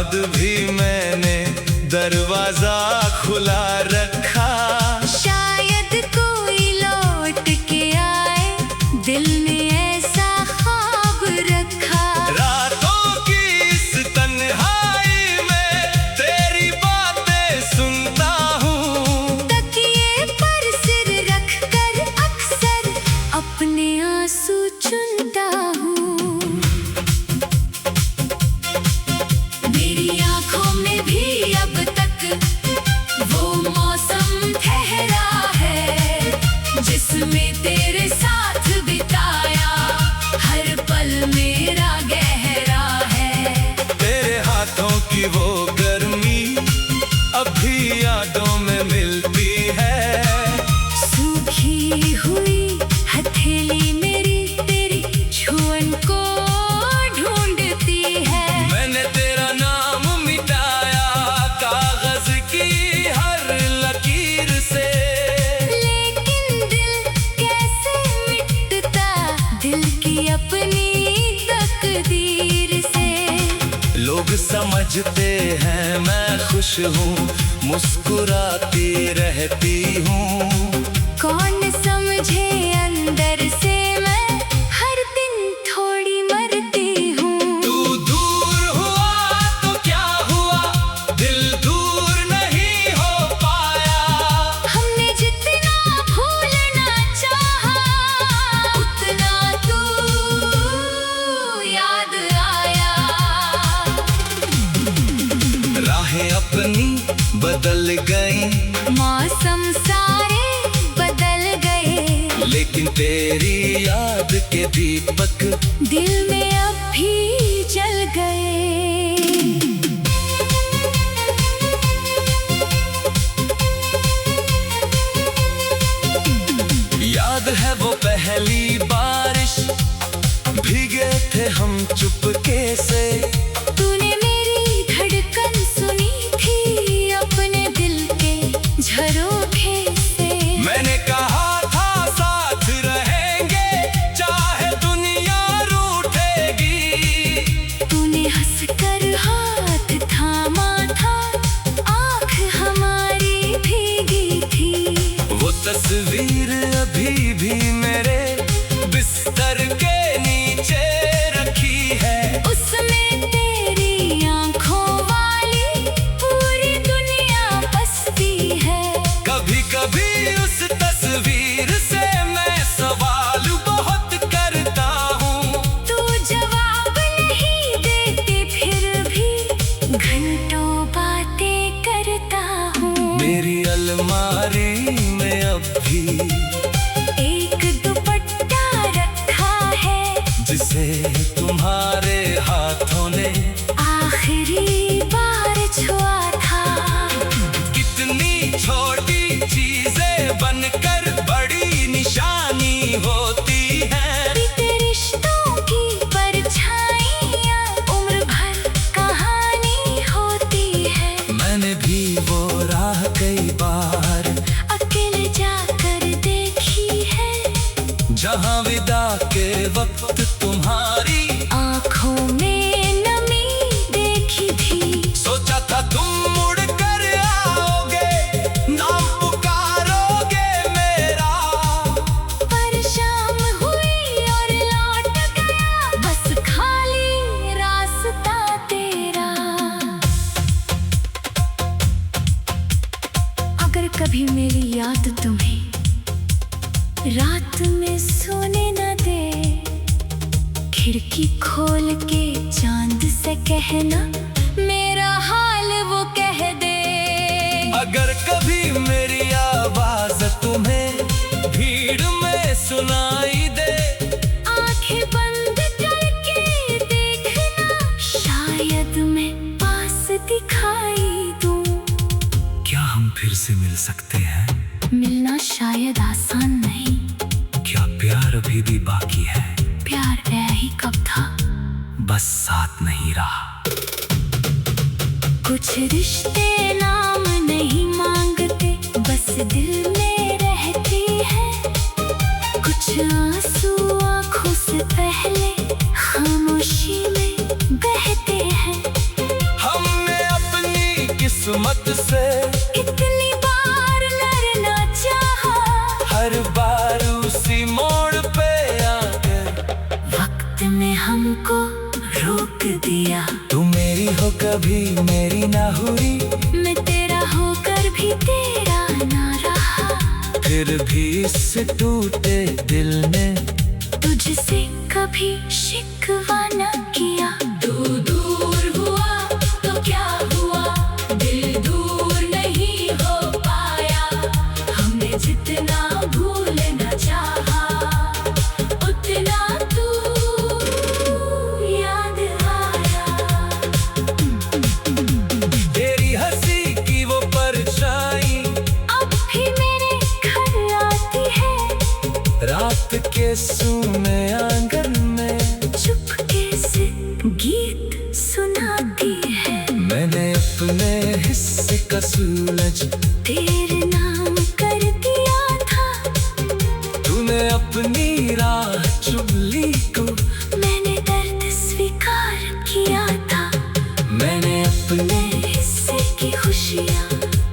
बाद भी मैंने दरवाजा खुला रखा। शायद कोई लौट के आए, दिल में ऐसा ख्वाब रखा। रातों की इस तन्हाई में तेरी बातें सुनता हूँ। तकिए पर सिर रख कर अक्सर अपने आंसू चुनता हूँ। मेरी आंखों में भी अब तक वो मौसम ठहरा है, जिसमें तेरे साथ बिताया हर पल मेरा गहरा है। तेरे हाथों की वो गर्मी अभी यादों में मिलती है। सूखी हुई हथेली मेरी तेरी छुअन को ढूंढती है। मैंने तेरा नाम मिटाया कागज की हर लकीर से। लेकिन दिल कैसे मिटता दिल की अपनी तकदीर से। लोग समझते हैं मैं खुश हूँ, मुस्कुराती रहती हूँ। कौन समझे अंदर से मैं हर दिन थोड़ी मरती हूँ। तू दूर हुआ तो क्या हुआ, दिल दूर नहीं हो पाया। हमने जितना भूलना चाहा, उतना तू याद आया। राहें अपनी बदल गई, मौसम सारे बदल गए, लेकिन तेरी याद के दीपक दिल में अब भी जल गए। याद है वो पहली बारिश, भीगे थे हम चुपके से। तूने मेरी धड़कन सुनी थी अपने दिल के झरोखे से। मैंने कहा था साथ रहेंगे चाहे दुनिया रूठेगी। तूने हंसकर हाथ थामा था, आँख हमारी भीगी थी। वो तस्वीर अभी भी मेरे बिस्तर के नीचे रखी है। उसमें तेरी आँखों वाली पूरी दुनिया बसती है। कभी कभी उस तस्वीर से मैं सवाल बहुत करता हूँ। तू जवाब नहीं देती फिर भी घंटों बातें करता हूँ। मेरी अलमारी में अब भी एक दुपट्टा रखा है, जिसे तुम्हारे हाथों ने आखिरी बार छुआ था। कितनी छोटी चीजें बनकर बड़ी निशानी होती हैं। बीते रिश्तों की परछाइयाँ उम्र भर कहानी होती है। मैंने भी वो राह कई बार अकेले जाकर देखी है, जहाँ विदा के वक्त तुम्हारी आँखों में नमी देखी थी। सोचा था तुम मुड़ कर आओगे, नाम पुकारोगे मेरा। पर शाम हुई और लौट गया बस खाली रास्ता तेरा। अगर कभी मेरी याद तुम्हें रात में सोने न दे, खिड़की खोल के चांद से कहना मेरा हाल वो कह दे। अगर कभी मेरी आवाज तुम्हें भीड़ में सुनाई दे, आंखें बंद करके देखना, शायद मैं पास दिखाई दूं। क्या हम फिर से मिल सकते हैं? मिलना शायद आसान नहीं, क्या प्यार अभी भी बाकी है? प्यार है ही कब था, बस साथ नहीं रहा। कुछ रिश्ते नाम नहीं मांगते, बस दिल में रहती है। कुछ आंसू आंखों से पहले खामोशी में बहते हैं। हम तुझसे कितनी बार लड़ना चाहा, हर बार उसी मोड़ पे आकर वक्त ने हमको रोक दिया। तू मेरी हो कभी मेरी ना हुई, मैं तेरा होकर भी तेरा ना रहा। फिर भी इस टूटे दिल ने तुझसे कभी शिकवा न किया। तू दूर हुआ तो क्या हुआ, दिल दूर नहीं हो पाया। हमने जितना भूलना चाहा, उतना तू याद आया। तेरी हंसी की वो परछाई अब भी मेरे घर आती है, रात के सूने आंगन में चुपके से गीत सुनाती है। मैंने अपने हिस्से का सूरज तेरे नाम कर दिया था, तूने अपनी राह चुगली को मैंने दर्द स्वीकार किया था। मैंने अपने हिस्से की खुशियाँ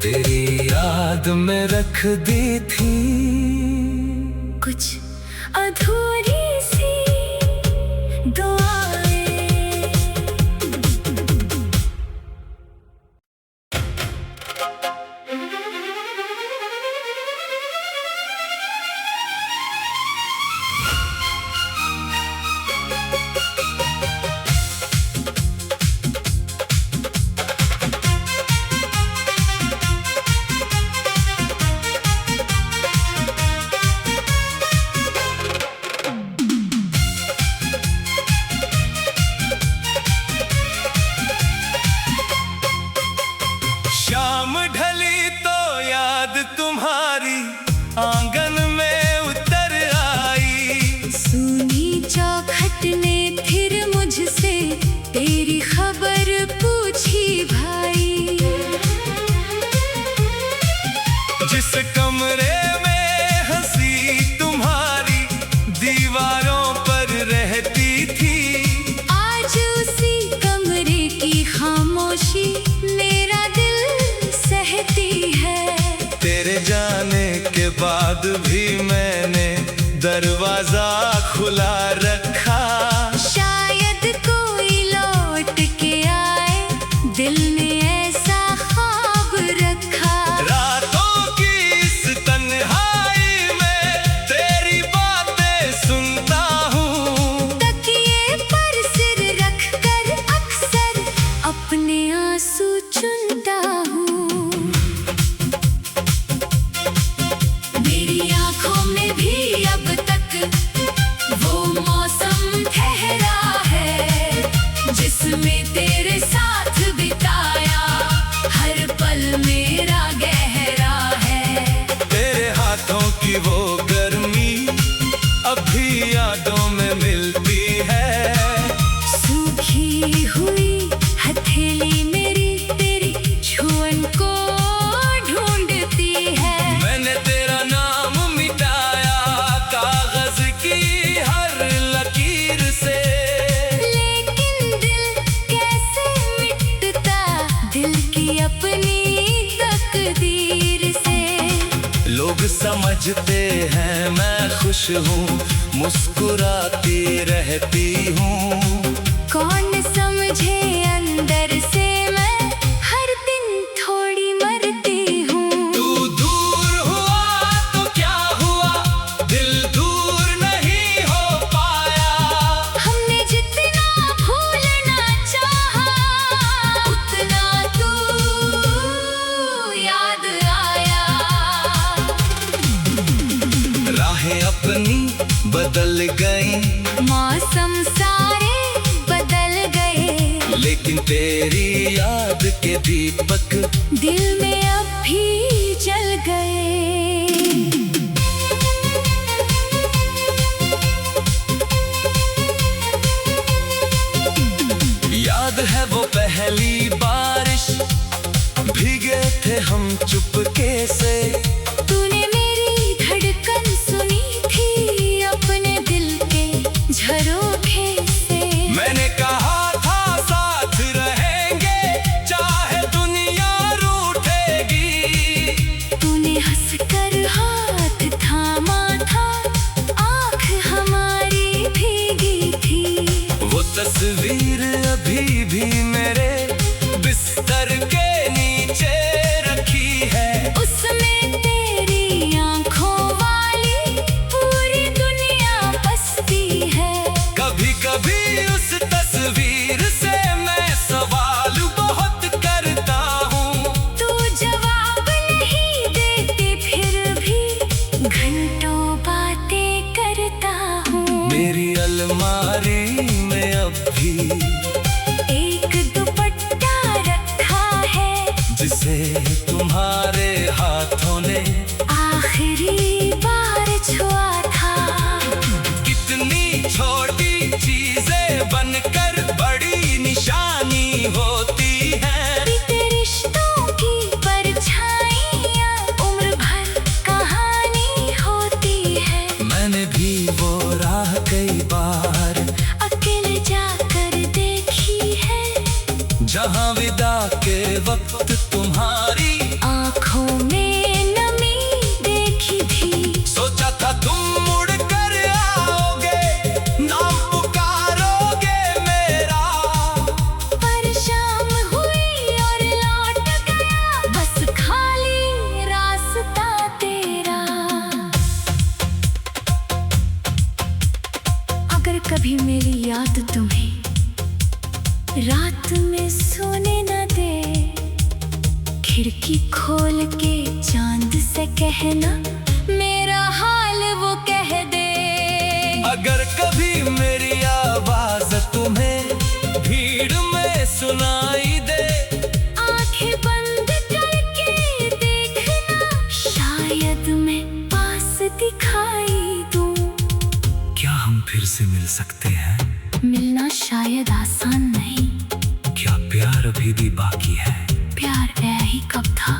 तेरी याद में रख दी थी। कुछ अधूरी सी दुआएं। शाम ढली तो याद तुम्हारी आंगन में उतर आई। सुनी चौखट ने फिर मुझसे तेरी खबर पूछी भाई। जिस कमरे में हंसी तुम्हारी दीवारों पर रहती थी, आज उसी कमरे की खामोशी मेरा दिल सहती है। तेरे जाने के बाद भी मैंने दरवाजा खुला रखा। शायद कोई लौट के आए, दिल ने ऐसा ख्वाब रखा। रातों की इस तन्हाई में तेरी बातें सुनता हूँ। तकिए पर सिर रख कर अक्सर अपने आंसू चुनता हूँ। मेरी आंखों में भी अब तक वो मौसम ठहरा है, जिसमें तेरे साथ बिताया हर पल मेरा गहरा है। तेरे हाथों की वो गर्मी अभी यादों में मिलती है। सूखी हुई हथेली मेरी तेरी छुअन को ढूंढती है। मैंने तेरा नाम मिटाया कागज की हर लकीर से, लेकिन दिल कैसे मिटता दिल की अपनी तकदीर से। लोग समझते हैं मैं खुश हूँ, मुस्कुराती रहती हूँ। कौन समझे अंदर से मैं हर दिन थोड़ी मरती हूँ। तू दूर हुआ तो क्या हुआ, दिल दूर नहीं हो पाया। हमने जितना भूलना चाहा, उतना तू याद आया। राहें अपनी बदल गई, मौसम सारे बदल गए, लेकिन तेरी याद के दीपक दिल में अब भी जल गए। याद है वो पहली बारिश, भीगे थे हम चुपके से। तूने मेरी धड़कन सुनी थी अपने दिल के झरोखे से। मैंने कहा था साथ रहेंगे चाहे दुनिया रूठे। तस्वीर अभी भी मेरे बिस्तर के नीचे रखी है। उसमें तेरी आंखों वाली पूरी दुनिया बसती है। कभी कभी उस तस्वीर से मैं सवाल बहुत करता हूँ। तू जवाब नहीं देती फिर भी घंटों बातें करता हूँ। मेरी अलमारी में अब भी एक दुपट्टा रखा है जिसे तुम्हारे हाथों ने आखिरी बार छुआ था। कितनी छोटी चीजें बनकर बड़ी निशानी होती है। बीते रिश्तों की परछाइयाँ उम्र भर कहानी होती है। मैंने भी वो राह कई बार अकेले जाकर देखी है, जहाँ विदा के वक्त तुम्हारी आँखों में नमी देखी थी। सोचा था तुम मुड़ कर आओगे, नाम पुकारोगे मेरा। पर शाम हुई और लौट गया बस खाली रास्ता तेरा। अगर कभी मेरी याद तुम्हें रात में सोने न दे, खिड़की खोल के चांद से कहना मेरा हाल वो कह दे। अगर कभी मेरी आवाज तुम्हें भीड़ में सुनाई दे, आंखें बंद करके देखना शायद मैं पास दिखाई दूं। क्या हम फिर से मिल सकते हैं? मिलना शायद आसान नहीं, क्या प्यार अभी भी बाकी है? प्यार है ही कब था,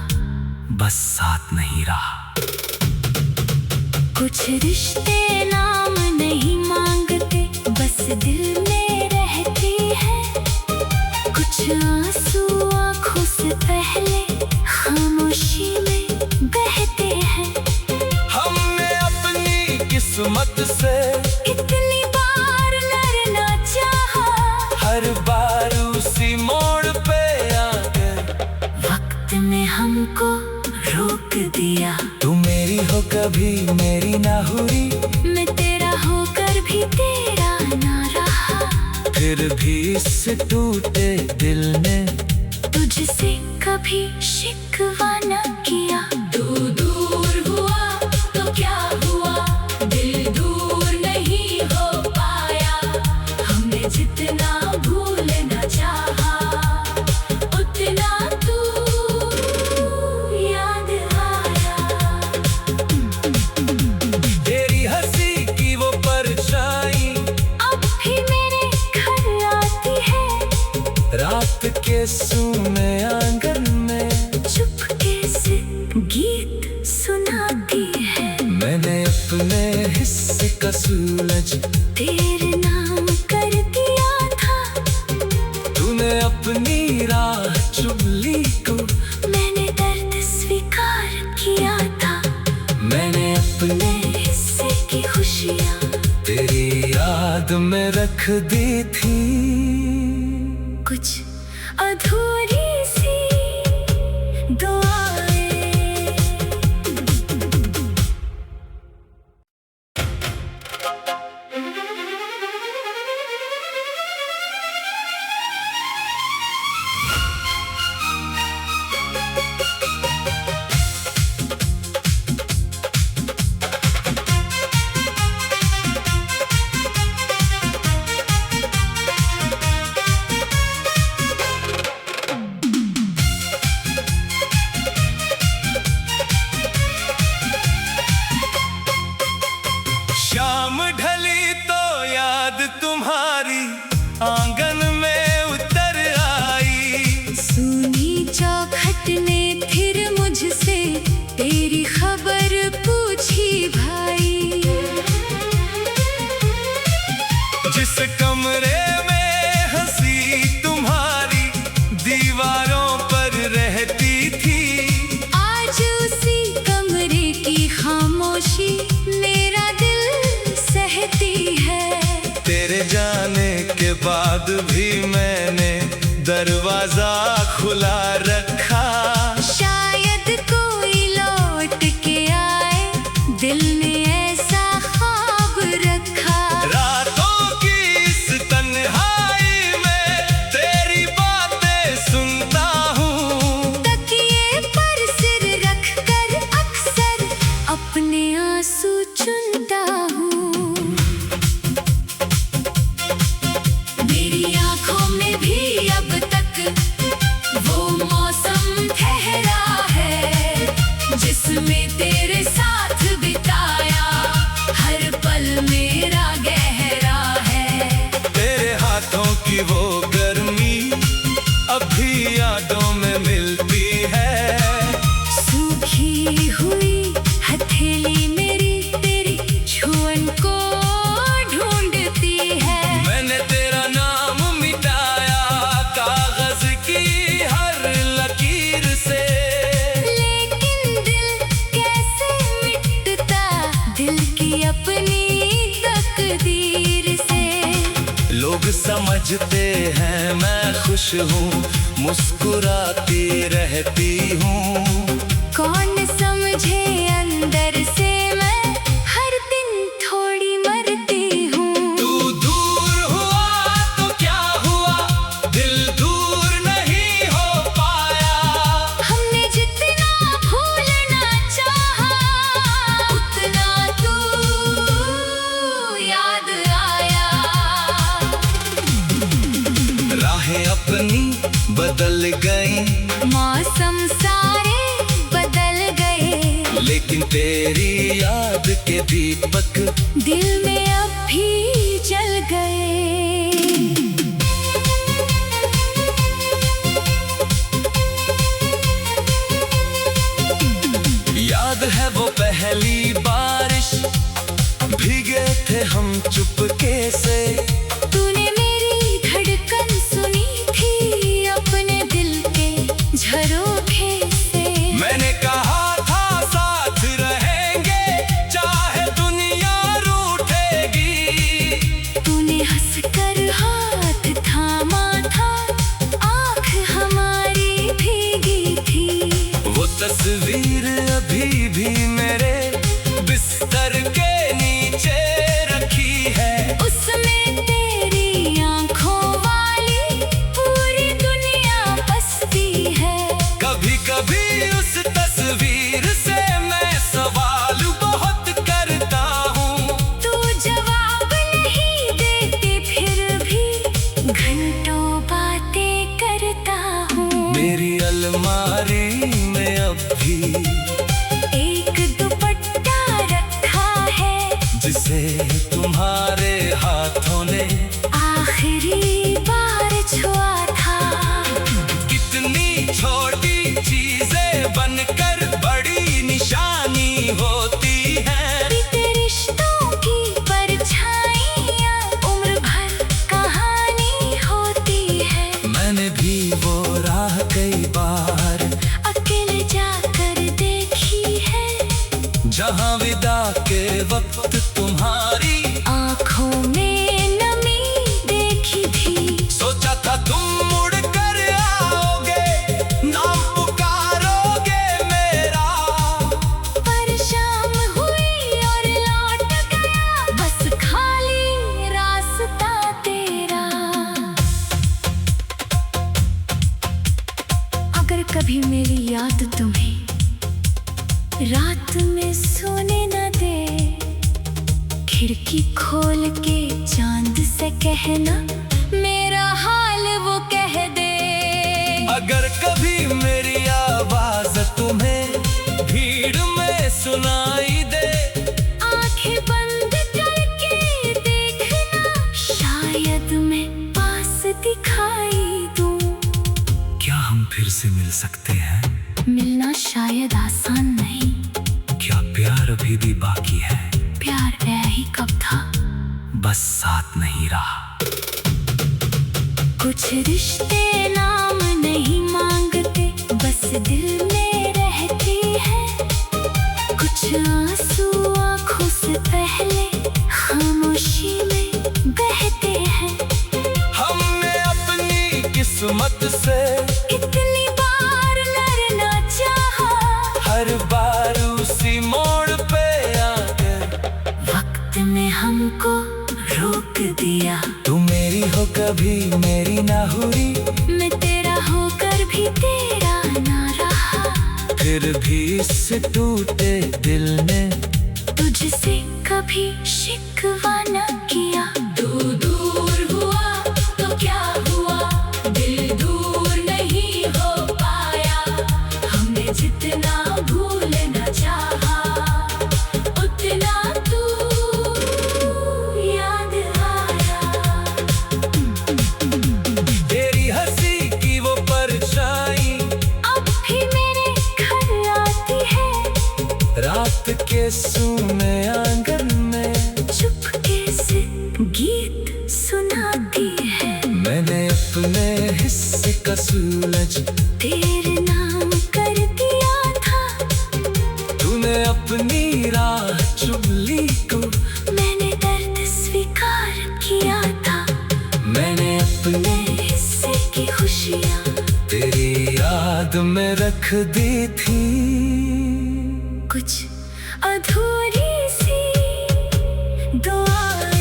बस साथ नहीं रहा। कुछ रिश्ते नाम नहीं मांगते, बस दिल में रहती है। कुछ आंसू आंखों से पहले खामोशी में बहते हैं। हमने अपनी किस्मत से इतनी बार लड़ना चाहा, हर बार उसी मोड़ पे आकर वक्त ने हमको रोक दिया। तू मेरी हो कभी मेरी ना हुई, मैं तेरा होकर भी तेरा ना रहा। फिर भी इस टूटे दिल ने तुझसे कभी शिकवा न किया। तू दूर हुआ तो क्या हुआ, दिल दूर नहीं हो पाया। हमने जितना भूलना चाहा उतना तू याद आया। तेरी हंसी की वो परछाई अब भी मेरे घर आती है, रात के सूने आंगन में चुपके से गीत सुनाती है। मैंने अपने हिस्से का सूरज तेरे नाम कर दिया था, तूने अपनी राह चुगली को मैंने दर्द स्वीकार किया था। मैंने अपने हिस्से की खुशियाँ तेरी याद में रख दी थी। कुछ अधूरी सी दुआएं। शाम ढली तो याद तुम्हारी आंगन में उतर आई। सुनी चौखट ने फिर मुझसे तेरी खबर पूछी भाई। जिस कमरे में हंसी तुम्हारी दीवारों पर रहती थी, आज उसी कमरे की खामोशी मेरा दिल सहती है। तेरे जाने के बाद बाद भी मैंने दरवाजा खुला रखा। शायद कोई लौट के आए, दिल ने ऐसा ख्वाब रखा। रातों की इस तन्हाई में तेरी बातें सुनता हूँ। तकिए पर सिर रख कर अक्सर अपने आंसू चुनता हूँ। मेरी आंखों में भी अब तक वो मौसम ठहरा है, जिसमें तेरे साथ बिताया हर पल मेरा गहरा है। तेरे हाथों की वो गर्मी अभी यादों में मिलती है। सूखी हुई हथेली मेरी तेरी छुअन को ढूंढती है। मैंने तेरा नाम मिटाया कागज की हर लकीर से। लेकिन दिल कैसे मिटता दिल की अपनी तकदीर से। लोग समझते हैं मैं खुश हूँ, मुस्कुराती रहती हूँ। कौन समझे अंदर से मैं हर दिन थोड़ी मरती हूँ। तू दूर हुआ तो क्या हुआ, दिल दूर नहीं हो पाया। हमने जितना भूलना चाहा, उतना तू याद आया। राहें अपनी बदल गई, मौसम सारे बदल गए, लेकिन तेरी याद के दीपक दिल में अब भी जल गए। याद है वो पहली बारिश, भीगे थे हम चुपके से। तूने मेरी धड़कन सुनी थी अपने दिल के झरोखे से। मैंने कहा था साथ रहेंगे चाहे दुनिया रूठेगी। तूने हंसकर हाथ थामा था, आँख हमारी भीगी थी। वो तस्वीर अभी भी मेरे बिस्तर के नीचे रखी है। उसमें तेरी आँखों वाली पूरी दुनिया बसती है। कभी कभी उस तस्वीर से मैं सवाल बहुत करता हूँ। तू जवाब नहीं देती फिर भी घंटों बातें करता हूँ। मेरी अलमारी में अब भी एक दुपट्टा रखा है, जिसे तुम्हारे हाथों ने आखिरी बार छुआ था। कितनी छोटी चीजें बनकर बड़ी निशानी होती हैं। बीते रिश्तों की परछाइयाँ उम्र भर कहानी होती है। मैंने भी वो राह कई बार अकेले जाकर देखी है, जहाँ विदा के वक्त तुम्हारी आँखों में नमी देखी थी। सोचा था तुम मुड़ कर आओगे, नाम पुकारोगे मेरा। पर शाम हुई और लौट गया बस खाली रास्ता तेरा। अगर कभी मेरी याद तुम्हें रात में सोने न दे, खिड़की खोल के चांद से कहना मेरा हाल वो कह दे। अगर कभी मेरी आवाज तुम्हें भीड़ में सुनाई दे, आंखें बंद करके देखना, शायद मैं पास दिखाई दूं। क्या हम फिर से मिल सकते हैं? मिलना शायद आसान नहीं, क्या प्यार अभी भी बाकी है? प्यार है ही कब था, बस साथ नहीं रहा। कुछ रिश्ते नाम नहीं मांगते, बस दिल में रहती है। कुछ आंसू आंखों से पहले खामोशी में बहते हैं। हम हिम्मत से कितनी बार लड़ना चाहा, हर बार उसी मोड़ पे आकर वक्त ने हमको रोक दिया। तू मेरी हो कभी मेरी ना हुई, मैं तेरा होकर भी तेरा ना रहा। फिर भी इस टूटे दिल ने तुझसे कभी शिकवा न किया। तू दूर हुआ तो क्या हुआ, दिल दूर नहीं हो पाया। हमने जितना भूलना चाहा, उतना तू याद आया। तेरी हंसी की वो परछाई अब भी मेरे घर आती है, रात के सूने आंगन में चुपके से गीत सुनाती है। मैंने अपने हिस्से का सूरज तेरे नाम कर दिया था, तूने अपनी राह चुन ली को। मैंने दर्द स्वीकार किया था। मैंने अपने हिस्से की खुशियाँ तेरी याद में रख दी थी। कुछ अधूरी सी दुआएं।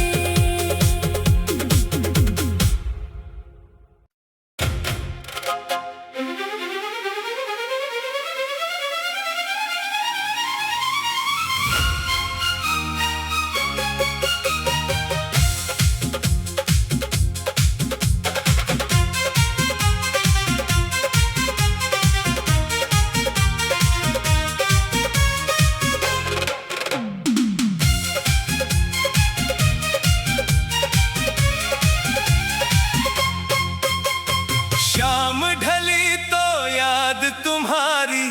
शाम ढली तो याद तुम्हारी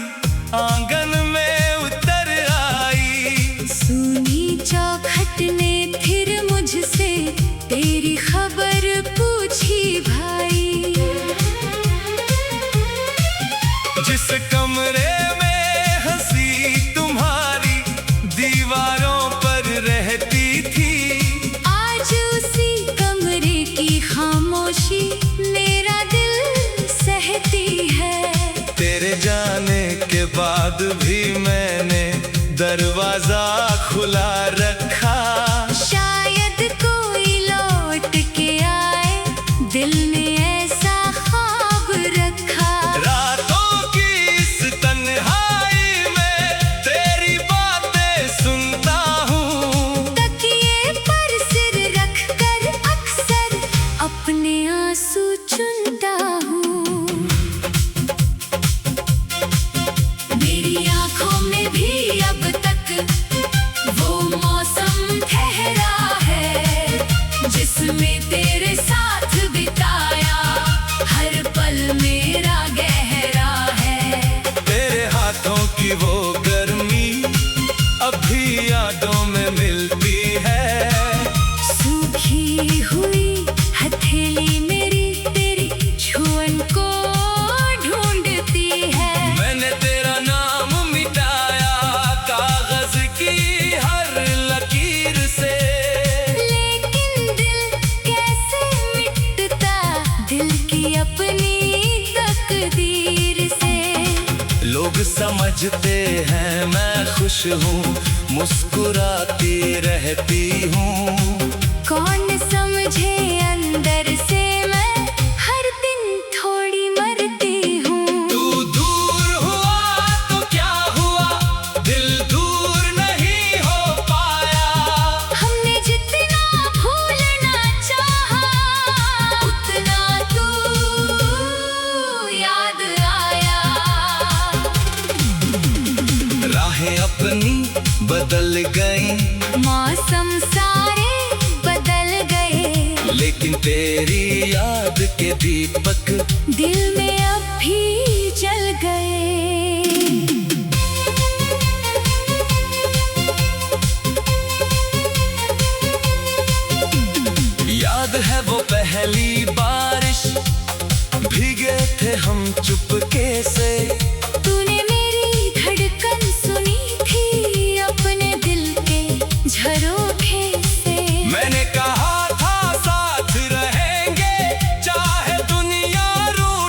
आंगन में उतर आई। सुनी चौखट ने फिर मुझसे तेरी खबर पूछी भाई। जिस कमरे में हंसी तुम्हारी दीवारों पर रहती थी, आज उसी कमरे की खामोशी मेरा दिल सहती है। तेरे जाने के बाद भी मैंने दरवाजा खुला रखा। शायद कोई लौट के आए, दिल ने ऐसा ख्वाब रखा। रातों की इस तन्हाई में तेरी बातें सुनता हूँ। तकिए पर सिर रख कर अक्सर अपने आंसू चुनता हूँ। मेरी आंखों में भी अब तक वो मौसम ठहरा है, जिसमें तेरे साथ बिताया हर पल मेरा गहरा है। तेरे हाथों की वो गर्मी अभी यादों में मिलती है। सूखी हुई हथेली मेरी तेरी छुअन को ढूंढती है। मैंने तेरा नाम मिटाया कागज की हर लकीर से, लेकिन दिल कैसे मिटता दिल की अपनी तकदीर से। लोग समझते हैं मैं खुश हूँ, मुस्कुराती रहती हूँ। कौन समझे अंदर से मैं हर दिन थोड़ी मरती हूँ। तू दूर हुआ तो क्या हुआ, दिल दूर नहीं हो पाया। हमने जितना भूलना चाहा, उतना तू याद आया। राहें अपनी बदल गई, मौसम सारे बदल गए, लेकिन तेरी याद के दीपक दिल में अब भी जल गए। याद है वो पहली बारिश, भीगे थे हम चुपके से। तूने मेरी धड़कन सुनी थी अपने दिल के झरोखे से। मैंने कहा था साथ रहेंगे चाहे दुनिया रूठ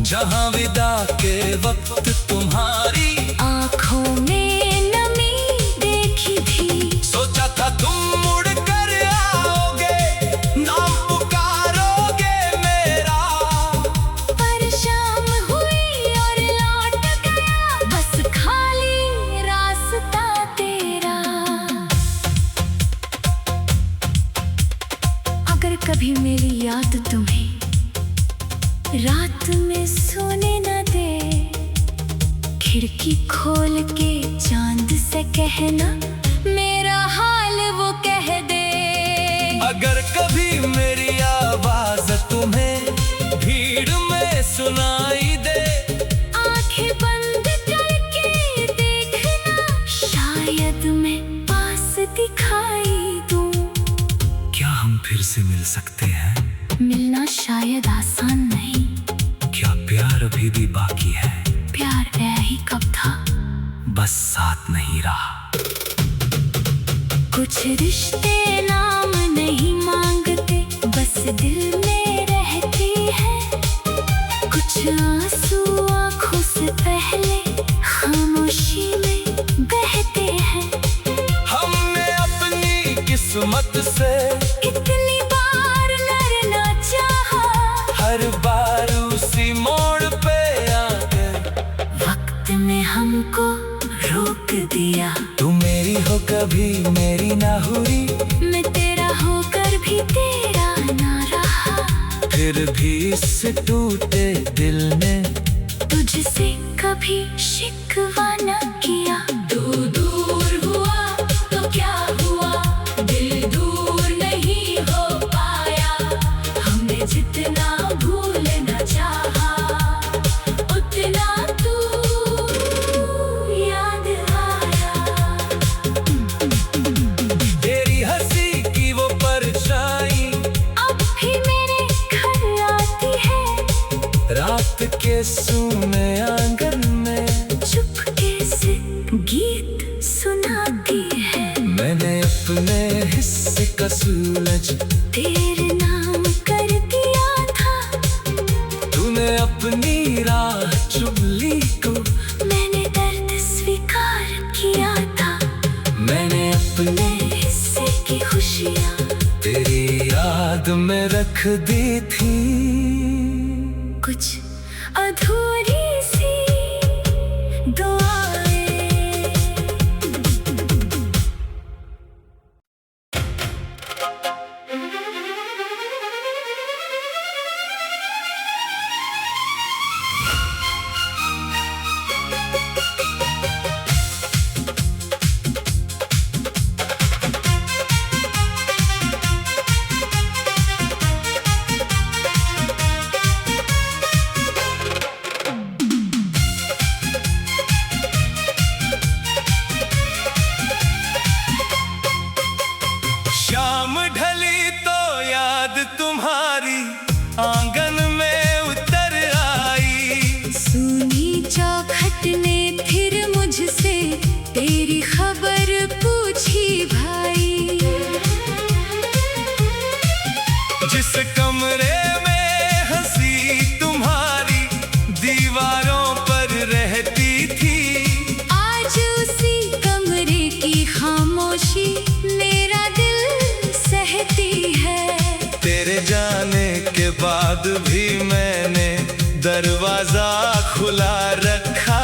जहां विदा के वक्त तुम्हारी आंखों में नमी देखी थी। सोचा था तुम मुड़ कर आओगे, नाम पुकारोगे मेरा। पर शाम हुई और लौट गया बस खाली रास्ता तेरा। अगर कभी मेरी याद तुम्हें रात में सोने न दे, खिड़की खोल के चांद से कहना मेरा हाल वो कह दे। अगर कभी मेरी आवाज तुम्हें भीड़ में सुनाई दे, आंखें बंद करके देखना शायद मैं पास दिखाई दूं। क्या हम फिर से मिल सकते हैं? मिलना शायद आसान नहीं। क्या प्यार अभी भी बाकी है? प्यार है ही कब था, बस साथ नहीं रहा। कुछ रिश्ते नाम नहीं मांगते, बस दिल में रहती है। कुछ आंसू आंखों से पहले खामोशी में बहते हैं। हमने अपनी किस्मत से इतनी बार लड़ना चाहा, हर बार उसी मोड़ पे आके वक्त ने हमको रोक दिया। तू मेरी हो कभी मेरी ना हुई, मैं तेरा होकर भी तेरा ना रहा। फिर भी इस टूटे दिल ने तुझसे कभी शिकवा न किया। तू दूर हुआ तो क्या हुआ, दिल दूर नहीं हो पाया। हमने जितना भूलना चाहा, उतना तू याद आया। तेरी हंसी की वो परछाई अब भी मेरे घर आती है। रात के सूने आंगन में चुपके से गीत सुनाती है। मैंने अपने हिस्से का सूरज तेरे नाम कर दिया था। तूने अपनी राह चुन ली को, मैंने दर्द स्वीकार किया था। मैंने अपने हिस्से की खुशियाँ तेरी याद में रख दी थी। कुछ अधूरी सी दुआएं। शाम ढली तो याद तुम्हारी आंगन में उतर आई। सुनी चौखट ने फिर मुझसे तेरी खबर पूछी भाई। जिस कमरे में हंसी तुम्हारी दीवारों पर रहती थी, आज उसी कमरे की खामोशी मेरा दिल सहती है। तेरे जाने के बाद भी मैंने दरवाजा खुला रखा